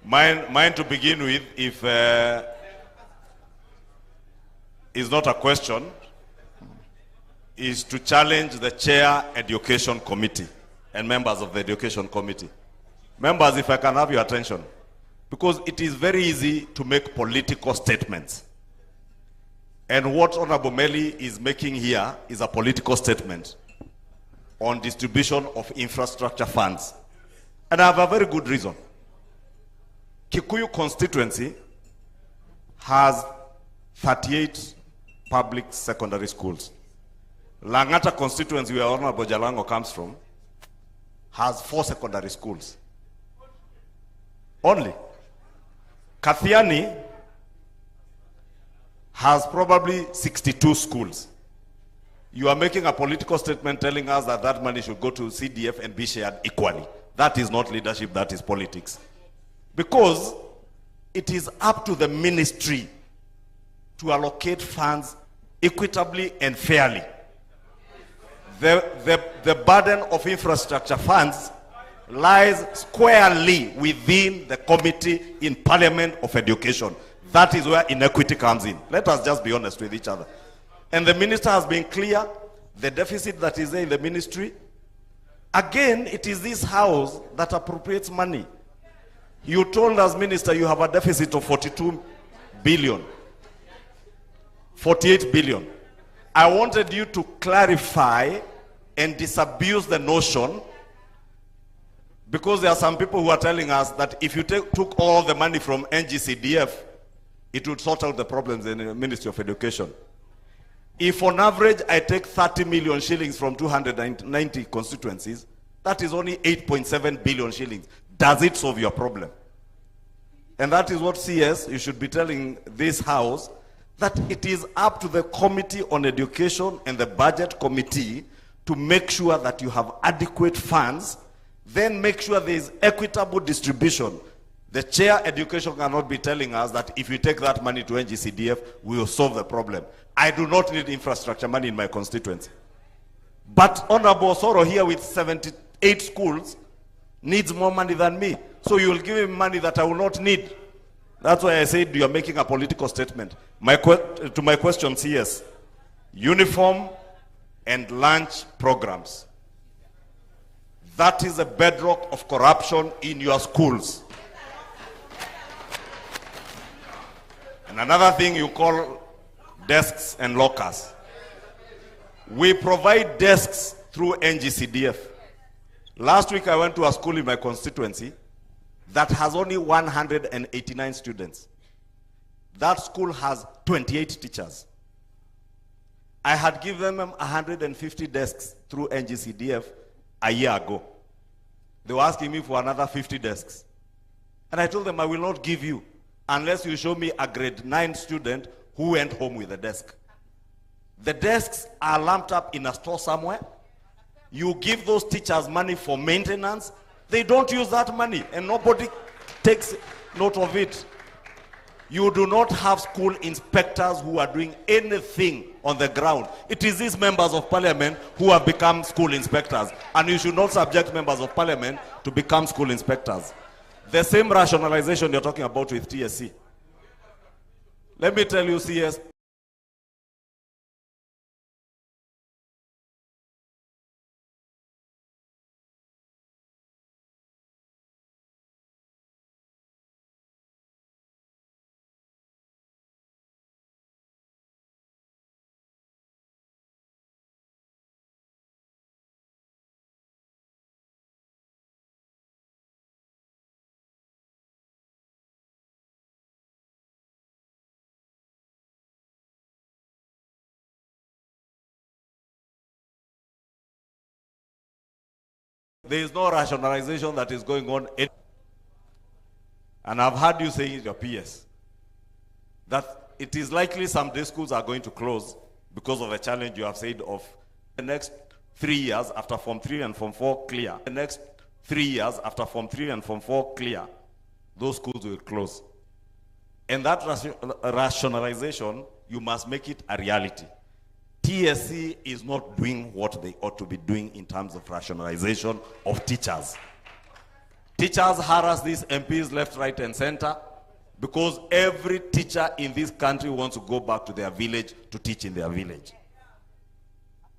Mine to begin with, if is not a question, is to challenge the Chair Education Committee and members of the Education Committee. Members, if I can have your attention, because it is very easy to make political statements. And what Honorable Meli is making here is a political statement on distribution of infrastructure funds. And I have a very good reason. Kikuyu constituency has 38 public secondary schools. Langata constituency, where Honorable Jalango comes from, has 4 secondary schools. Only. Kathiani has probably 62 schools. You are making a political statement telling us that that money should go to CDF and be shared equally. That is not leadership, that is politics. Because it is up to the ministry to allocate funds equitably and fairly. The burden of infrastructure funds lies squarely within the Committee in Parliament of Education. That is where inequity comes in. Let us just be honest with each other. And the minister has been clear, the deficit that is there in the ministry. Again, it is this house that appropriates money. You told us, Minister, you have a deficit of 42 billion. 48 billion. I wanted you to clarify and disabuse the notion, because there are some people who are telling us that if you took all the money from NGCDF, it would sort out the problems in the Ministry of Education. If on average I take 30 million shillings from 290 constituencies, that is only 8.7 billion shillings. Does it solve your problem? And that is what CS, you should be telling this house, that it is up to the Committee on Education and the Budget Committee to make sure that you have adequate funds, then make sure there is equitable distribution. The Chair Education cannot be telling us that if you take that money to NGCDF, we will solve the problem. I do not need infrastructure money in my constituency. But Honorable Soro here with 78 schools needs more money than me. So you will give him money that I will not need. That's why I said you are making a political statement. To my question, CS, uniform and lunch programs. That is a bedrock of corruption in your schools. And another thing you call desks and lockers. We provide desks through NGCDF. Last week I went to a school in my constituency that has only 189 students. That school has 28 teachers. I had given them 150 desks through NGCDF a year ago. They were asking me for another 50 desks. And I told them I will not give you unless you show me a grade 9 student who went home with a desk. The desks are lumped up in a store somewhere. You give those teachers money for maintenance. They don't use that money and nobody takes note of it. You do not have school inspectors who are doing anything on the ground. It is these members of parliament who have become school inspectors, and you should not subject members of parliament to become school inspectors. The same rationalization you're talking about with TSC. Let me tell you, CS, there is no rationalization that is going on. And I've heard you say in your PS that it is likely some day schools are going to close because of the challenge you have said of the next 3 years after Form 3 and Form 4 clear. The next 3 years after Form 3 and Form 4 clear, those schools will close. And that rationalization, you must make it a reality. TSC is not doing what they ought to be doing in terms of rationalization of teachers. Teachers harass these MPs left, right, and center because every teacher in this country wants to go back to their village to teach in their village.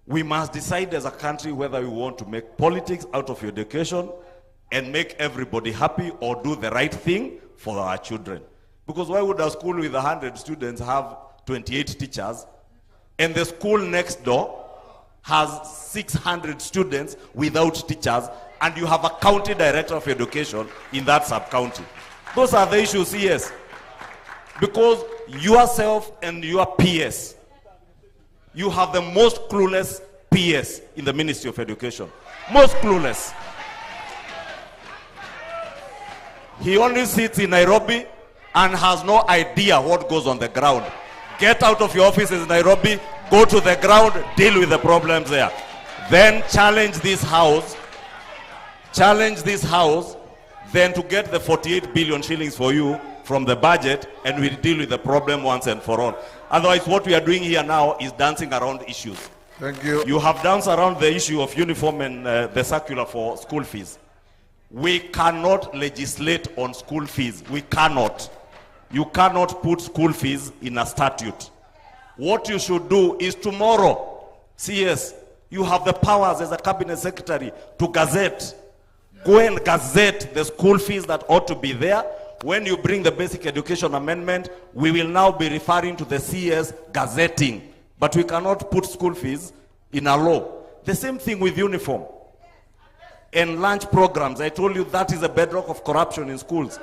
We must decide as a country whether we want to make politics out of education and make everybody happy, or do the right thing for our children. Because why would a school with 100 students have 28 teachers, and the school next door has 600 students without teachers, and you have a county director of education in that sub-county? Those are the issues, yes. Because yourself and your PS, you have the most clueless PS in the Ministry of Education. Most clueless. He only sits in Nairobi and has no idea what goes on the ground. Get out of your offices in Nairobi, go to the ground, deal with the problems there. Then challenge this house, then to get the 48 billion shillings for you from the budget, and we'll deal with the problem once and for all. Otherwise, what we are doing here now is dancing around issues. Thank you. You have danced around the issue of uniform and the circular for school fees. We cannot legislate on school fees. We cannot. You cannot put school fees in a statute. What you should do is tomorrow, CS, you have the powers as a cabinet secretary to gazette. Go and gazette the school fees that ought to be there. When you bring the basic education amendment, we will now be referring to the CS gazetting. But we cannot put school fees in a law. The same thing with uniform and lunch programs. I told you that is a bedrock of corruption in schools.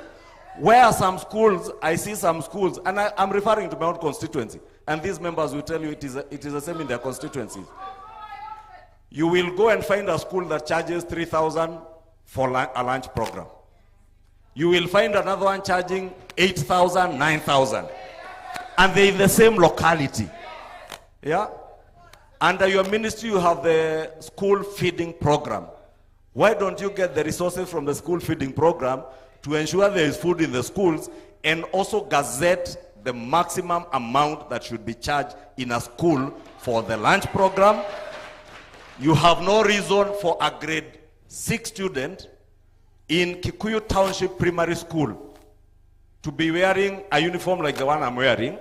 Where some schools, I see some schools, and I'm referring to my own constituency, and these members will tell you it is the same in their constituencies. You will go and find a school that charges 3,000 for a lunch program. You will find another one charging 8,000, 9,000. And they're in the same locality. Yeah? Under your ministry, you have the school feeding program. Why don't you get the resources from the school feeding program to ensure there is food in the schools, and also gazette the maximum amount that should be charged in a school for the lunch program? You have no reason for a grade 6 student in Kikuyu Township Primary School to be wearing a uniform like the one I'm wearing,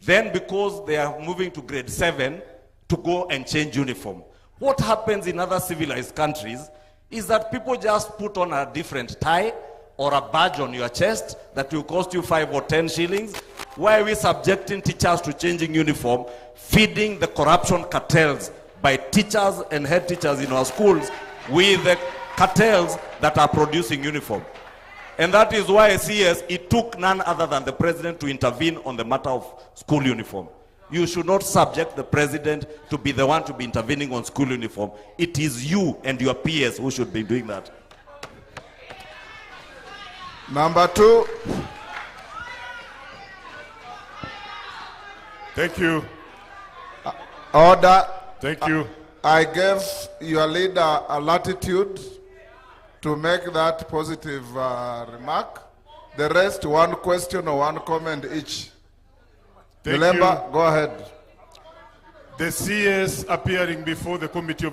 then because they are moving to grade 7 to go and change uniform. What happens in other civilized countries is that people just put on a different tie or a badge on your chest that will cost you 5 or 10 shillings. Why are we subjecting teachers to changing uniform, feeding the corruption cartels by teachers and head teachers in our schools with the cartels that are producing uniform? And that is why, CS, it took none other than the president to intervene on the matter of school uniform. You should not subject the president to be the one to be intervening on school uniform. It is you and your peers who should be doing that. Number 2. Thank you. Order. Thank you. I gave your leader a latitude to make that positive remark. The rest, one question or one comment each. Thank Remember, you. go ahead. The CS appearing before the Committee of